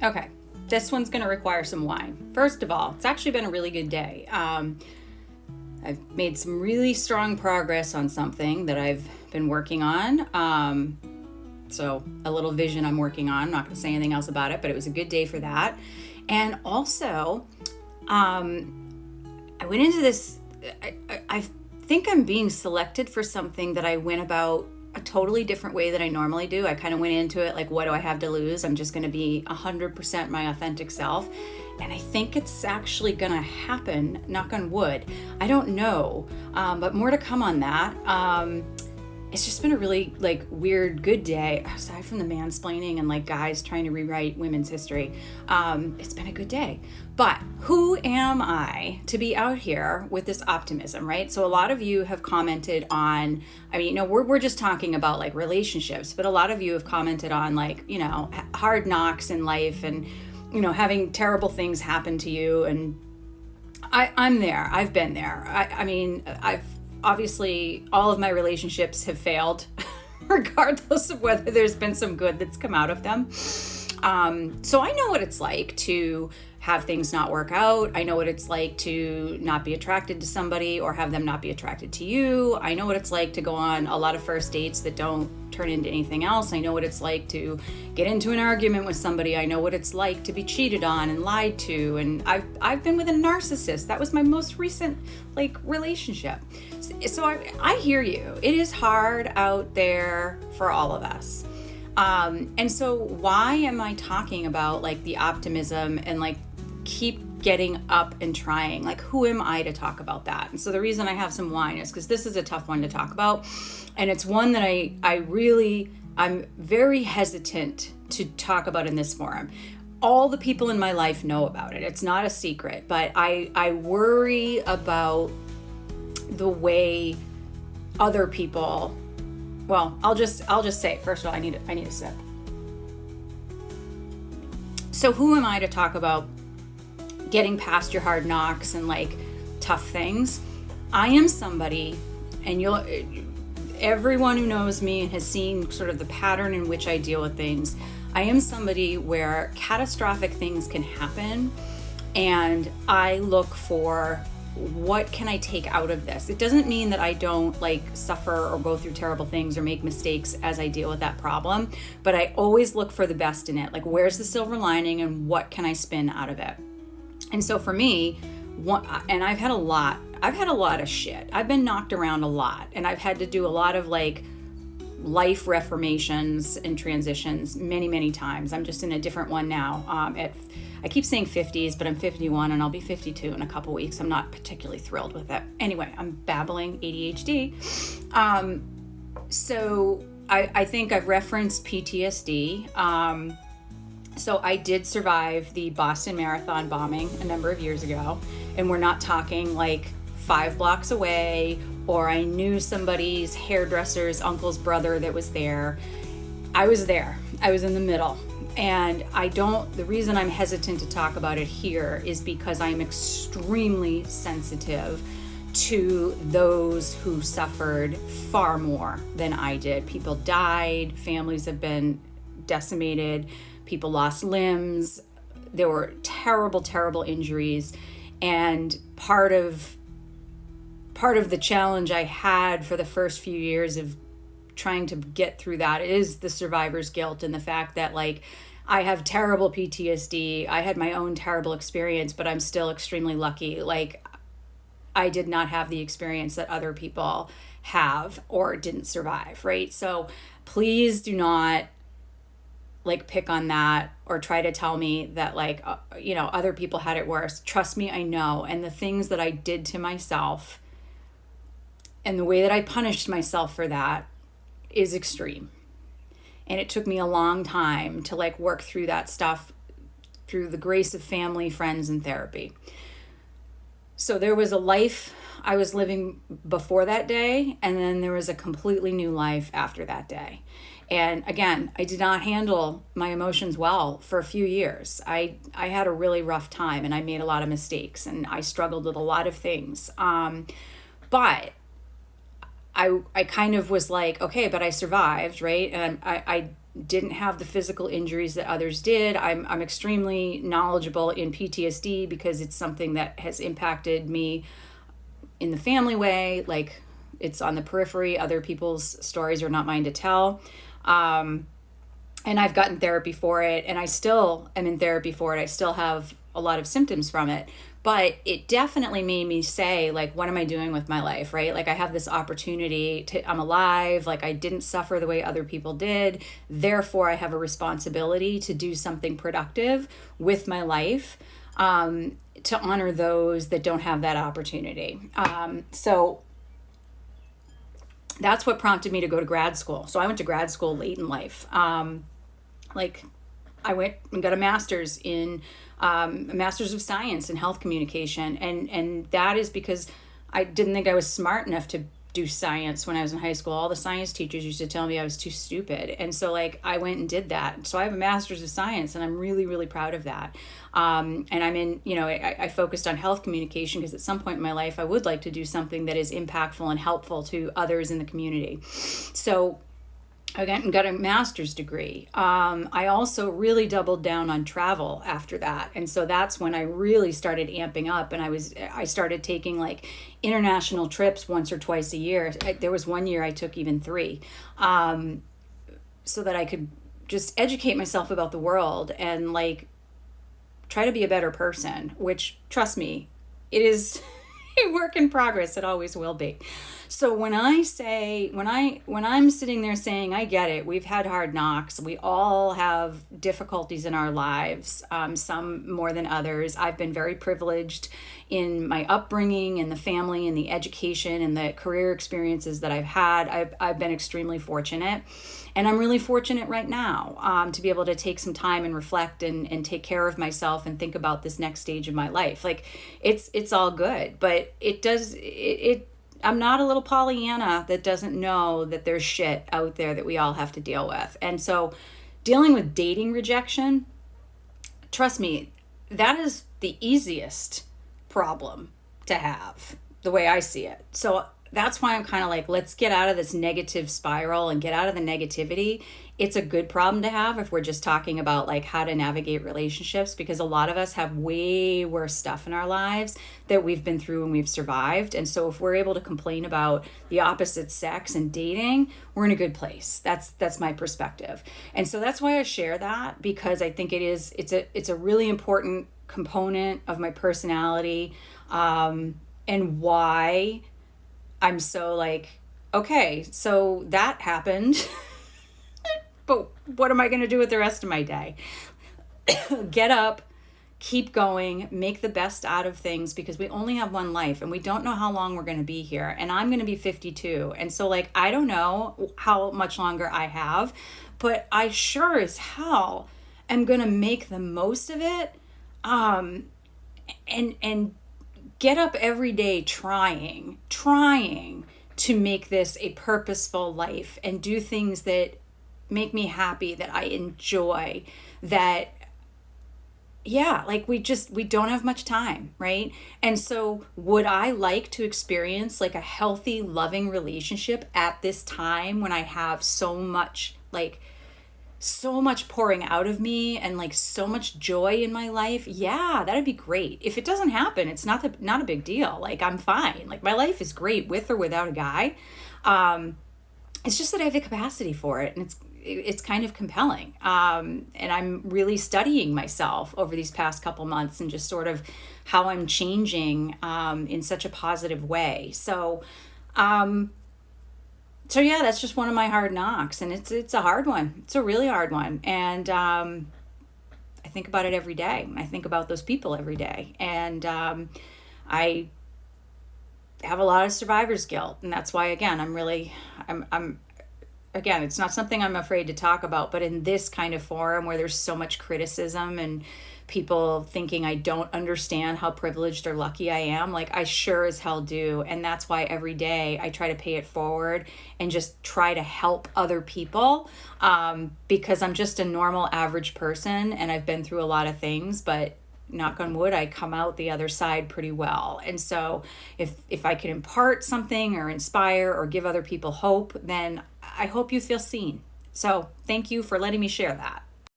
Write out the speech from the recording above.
Okay, this one's going to require some wine. First of all, it's actually been a really good day. I've made some really strong progress on something that I've been working on. So a little vision I'm working on. I'm not going to say anything else about it, but it was a good day for that. And also, I went into this. I think I'm being selected for something that I went about a totally different way than I normally do. I kind of went into it like, what do I have to lose? I'm just going to be 100% my authentic self. And I think it's actually going to happen, knock on wood. I don't know, but more to come on that. It's just been a really like weird, good day, aside from the mansplaining and like guys trying to rewrite women's history. It's been a good day. But who am I to be out here with this optimism, right? So a lot of you have commented on, I mean, we're just talking about like relationships, but a lot of you have commented on like, hard knocks in life and, having terrible things happen to you. And I'm there. I've been there. I mean, I've obviously all of my relationships have failed, regardless of whether there's been some good that's come out of them. So I know what it's like to have things not work out. I know what it's like to not be attracted to somebody or have them not be attracted to you. I know what it's like to go on a lot of first dates that don't turn into anything else. I know what it's like to get into an argument with somebody. I know what it's like to be cheated on and lied to. And I've been with a narcissist. That was my most recent relationship. So I hear you. It is hard out there for all of us. And so why am I talking about the optimism and keep getting up and trying? Who am I to talk about that? And so the reason I have some wine is because this is a tough one to talk about. And it's one that I'm very hesitant to talk about in this forum. All the people in my life know about it. It's not a secret, but I worry about the way other people, well, I'll just say, first of all, I need a sip. So who am I to talk about getting past your hard knocks and tough things? I am somebody, and everyone who knows me and has seen sort of the pattern in which I deal with things, I am somebody where catastrophic things can happen, and I look for what can I take out of this. It doesn't mean that I don't suffer or go through terrible things or make mistakes as I deal with that problem, but I always look for the best in it. Where's the silver lining and what can I spin out of it? And so for me, and I've had a lot of shit. I've been knocked around a lot, and I've had to do a lot of life reformations and transitions many, many times. I'm just in a different one now. I keep saying 50s, but I'm 51 and I'll be 52 in a couple weeks. I'm not particularly thrilled with it. Anyway, I'm babbling ADHD. So I think I've referenced PTSD. So I did survive the Boston Marathon bombing a number of years ago, and we're not talking 5 blocks away, or I knew somebody's hairdresser's uncle's brother that was there. I was there. I was in the middle. And the reason I'm hesitant to talk about it here is because I'm extremely sensitive to those who suffered far more than I did. People died, families have been decimated, people lost limbs, there were terrible, terrible injuries. And part of the challenge I had for the first few years of trying to get through that is the survivor's guilt and the fact that I have terrible PTSD. I had my own terrible experience, but I'm still extremely lucky. I did not have the experience that other people have or didn't survive, right? So please do not pick on that or try to tell me that other people had it worse. Trust me, I know. And the things that I did to myself and the way that I punished myself for that is extreme. And it took me a long time to work through that stuff through the grace of family, friends, and therapy. So there was a life I was living before that day, and then there was a completely new life after that day. And again, I did not handle my emotions well for a few years. I had a really rough time, and I made a lot of mistakes, and I struggled with a lot of things. But I kind of was okay, but I survived, right? And I didn't have the physical injuries that others did. I'm extremely knowledgeable in PTSD because it's something that has impacted me in the family way. Like, it's on the periphery. Other people's stories are not mine to tell. And I've gotten therapy for it, and I still am in therapy for it. I still have a lot of symptoms from it. But it definitely made me say, like, what am I doing with my life, right? Like, I have this opportunity I'm alive. Like, I didn't suffer the way other people did. Therefore, I have a responsibility to do something productive with my life, to honor those that don't have that opportunity. So that's what prompted me to go to grad school. So I went to grad school late in life. Like, I went and got a master's a master's of science in health communication. And that is because I didn't think I was smart enough to do science when I was in high school. All the science teachers used to tell me I was too stupid. And so, like, I went and did that. So I have a master's of science, and I'm really, really proud of that. And I'm in, I focused on health communication because at some point in my life, I would like to do something that is impactful and helpful to others in the community. So I got a master's degree. I also really doubled down on travel after that. And so that's when I really started amping up, and I started taking, like, international trips once or twice a year. There was one year I took even 3, so that I could just educate myself about the world and, like, try to be a better person, which, trust me, it is a work in progress. It always will be. So when I'm sitting there saying, I get it, we've had hard knocks, we all have difficulties in our lives, some more than others. I've been very privileged in my upbringing and the family and the education and the career experiences that I've had. I've been extremely fortunate. And I'm really fortunate right now to be able to take some time and reflect and take care of myself and think about this next stage of my life. Like, it's all good, but I'm not a little Pollyanna that doesn't know that there's shit out there that we all have to deal with. And so dealing with dating rejection, trust me, that is the easiest problem to have, the way I see it. So that's why I'm kind of like, let's get out of this negative spiral and get out of the negativity. It's a good problem to have if we're just talking about, like, how to navigate relationships, because a lot of us have way worse stuff in our lives that we've been through and we've survived. And so if we're able to complain about the opposite sex and dating, we're in a good place. That's my perspective. And so that's why I share that, because I think it's a really important component of my personality, and why I'm so like, okay, so that happened, but what am I going to do with the rest of my day? Get up, keep going, make the best out of things, because we only have one life and we don't know how long we're going to be here. And I'm going to be 52. And so, like, I don't know how much longer I have, but I sure as hell am going to make the most of it. And get up every day trying to make this a purposeful life and do things that make me happy, that I enjoy, that, yeah, like, we don't have much time, right? And so would I like to experience, like, a healthy, loving relationship at this time when I have so much pouring out of me and, like, so much joy in my life? Yeah, that'd be great. If it doesn't happen, it's not a big deal. Like, I'm fine. Like, my life is great with or without a guy. It's just that I have the capacity for it, and it's kind of compelling. And I'm really studying myself over these past couple months and just sort of how I'm changing in such a positive way. So yeah, that's just one of my hard knocks, and it's a hard one. It's a really hard one. And I think about it every day. I think about those people every day. And I have a lot of survivor's guilt. And that's why, again, again, it's not something I'm afraid to talk about, but in this kind of forum where there's so much criticism and people thinking I don't understand how privileged or lucky I am, like, I sure as hell do. And that's why every day I try to pay it forward and just try to help other people, because I'm just a normal, average person, and I've been through a lot of things, but knock on wood, I come out the other side pretty well. And so if I can impart something or inspire or give other people hope, then I hope you feel seen. So thank you for letting me share that.